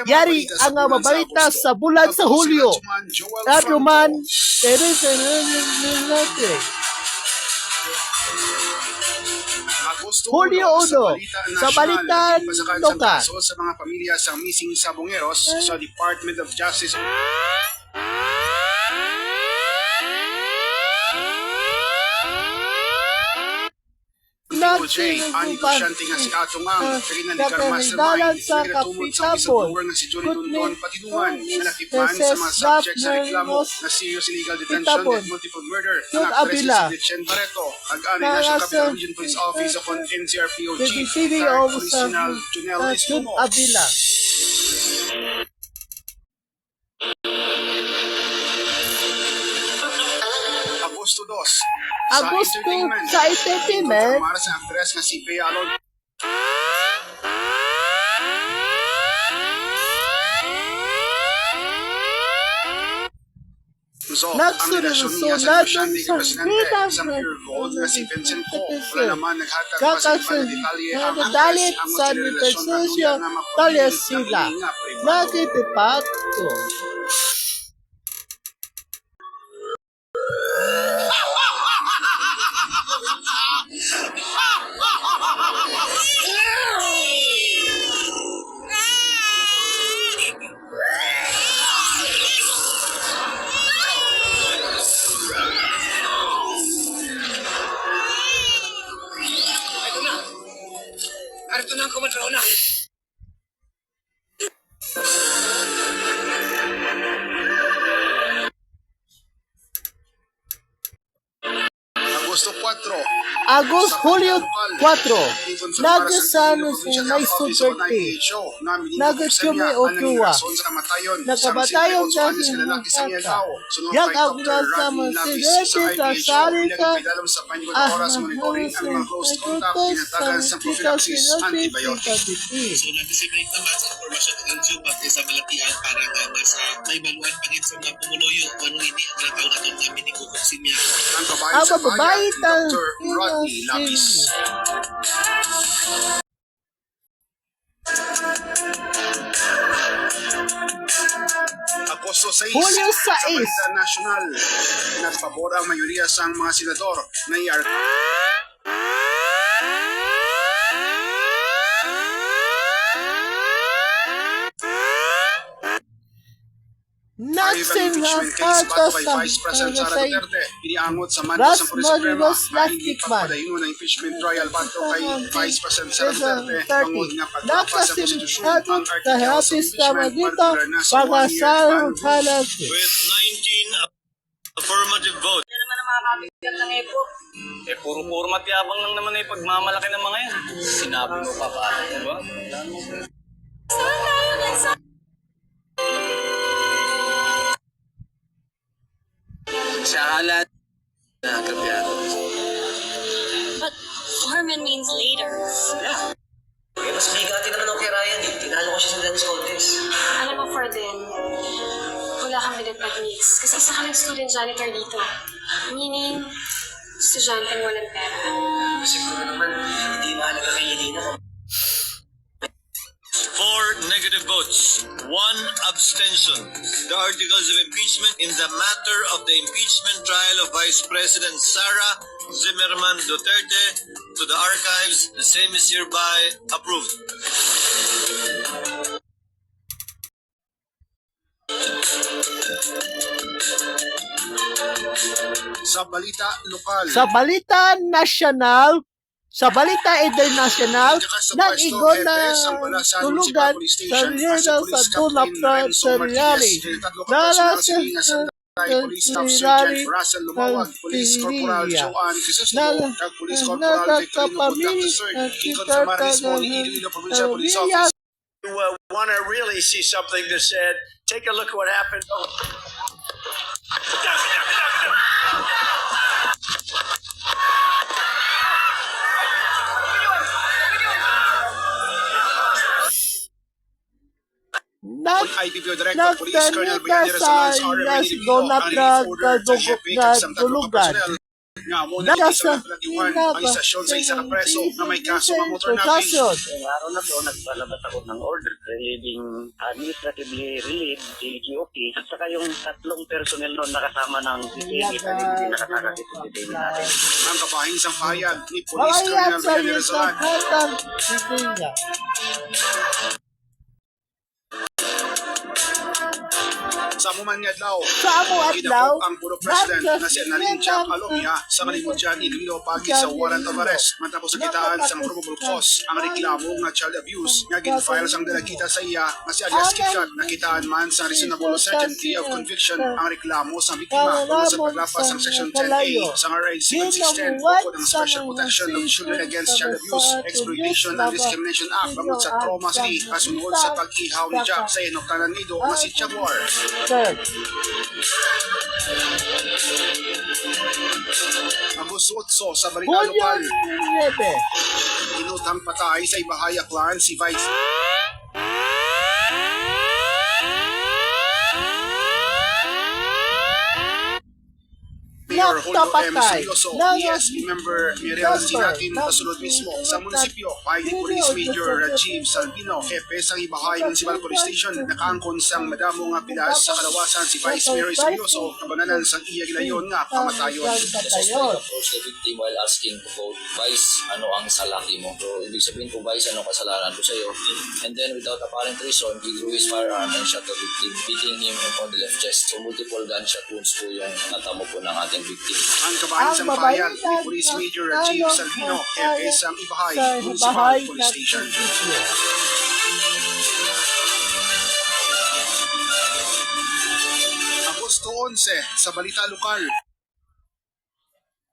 Yari ang mabalita sa bulan sa Hulyo. Radio Man, Hulyo 1, sa balitan lokal. Sa mga pamilya sa missing sabongeros sa Department of Justice. J. Ani Kusyante nga si Atong ang Ferdinand Mastermind sa nagatumod sa isang power nga si Johnny Dundon Patinuan na nakipan sa mga subject sa reklamo na serious illegal detention and multiple murder ang actress si Chen Barreto ag-ani na siya Capital Region Police Office of NCRPO Chief Police Junel Estumo. Agosto sa entertainment. Para sa actress na si Bea Alon. Ang relasyon niya sa negosyante kay Presidente sa Pure Gold na si Vincent Ko. Wala naman naghatag pa sa iba na detalye ang actress ang mga relasyon ng luya na makulit sila. ng mga privado. Nagtitipato. Narito na ang kumatrauna. Hulyo 4, nagasan sa may suberte, nagasyumi o tuwa, nakabatayon sa hinangkata, yak ang nasa masigete sa salika, monitoring ang mga close contact, sa antibiotic. So, natisipate naman sa informasyon ng LGU pati sa malatian para nga mas may baluan pagin sa mga pumuloyo o ano hindi ang tao na itong namin ni Kukuksin niya. Ang babae ng Agosto 6, Hulyo 6, sa Balita Nasyonal, nagpabor ang mayoriya sa mga senador na nagsinakata sa Vice President Sara Duterte, iniangot sa Mandos ng Pulis Suprema na hindi pagpadayon ng impeachment trial bato kay Vice President Sara Duterte tungod nga paglapas sa konstitusyon ang article sa impeachment particular na sa 1-year ban rules. With 19 affirmative votes. Yan naman ang mga kabigyan ng EPO. Puro matyabang lang naman ay pagmamalaki ng mga yan. Sinabi mo pa paano, di ba? Saan tayo nagsabi? Sa halat na kabyado. But Harmon means later. Yeah. Eh, mas bigati naman ako kay Ryan eh. Tinalo ko siya sa dance contest. Alam mo, Ferdin, wala kami ng techniques. Kasi isa kami student janitor dito. Meaning, estudyanteng walang pera. Siguro naman, hindi mahalaga kay Yelena. 4 negative votes, 1 abstention. The articles of impeachment in the matter of the impeachment trial of Vice President Sara Zimmerman Duterte to the archives. The same is hereby approved. Sa balita lokal, sa balita nasyonal, sa balita internasyonal, nag-igon na tulugan sa Riyadh sa tulap sa Riyali. Nala sa kay Police Staff Sergeant Russell Lumawag, Police Corporal Joanne Crisostomo, kag Police Corporal Victorino Conduct III, ikot sa Marismo ni Iloilo Provincial Police Office. You want to really see something that said, take a look at what happened. Oh. IPPO Director Police Colonel Bayani Resalans are Renilio, ang relief order sa Jefe kag sa tatlong personnel nga muna sa nagpalatiwan ang istasyon sa isa ka preso na may kaso ng motor napping. Ngayong araw na to, nagpalabas ako ng order relieving administratively relieved DGOP at saka yung tatlong personnel noon nakasama ng detainee na hindi nakatakas sa detainee natin. Ang kabahing sampayan ni Police Colonel Bayani Resalans. Sa amuman nga adlaw, gidapok ang Puro President na si Annalyn Jack Alomia sa Malimudyan, Iloilo pagi sa warrant of arrest matapos nakitaan sa probable cause ang reklamo nga child abuse nga gin-file sang dalagita sa iya nga si alias Kikat. Nakitaan man sa reasonable certainty of conviction ang reklamo sa biktima tungkol sa paglapas ng Section 10A sa RA 7610 ukod ang Special Protection of Children Against Child Abuse, Exploitation and Discrimination Act bangod sa Trauma City kasunod sa pag-ihaw ni Jack sa inoktanan nido nga si Jaguar. Agosto 8 sa Balita Lokal, inutang patay sa Ibahaya Clan si Vice Mayor Julio M. Seryoso, PSP member Miriam Sinatin kasunod mismo sa munisipyo ay ni Police Major Rajiv Salvino, hepe sa Ibahay Municipal Police Station, nakaangkon sang madamo nga pilas sa kalawasan si Vice Mayor Seryoso kabananan sang iya gilayon nga kamatayon. Approach the victim while asking po, Vice, ano ang salaki mo? So, ibig sabihin po, Vice, ano kasalanan ko sa iyo? And then, without apparent reason, he drew his firearm and shot the victim, beating him on the left chest. So, multiple gunshot wounds po yung natamo po ng ating victim. Ang kabahan sa bayan ni Police Major Rajiv Salvino, hepe sa Ibahay Municipal Police Station. Agosto 11 sa Balita Lokal,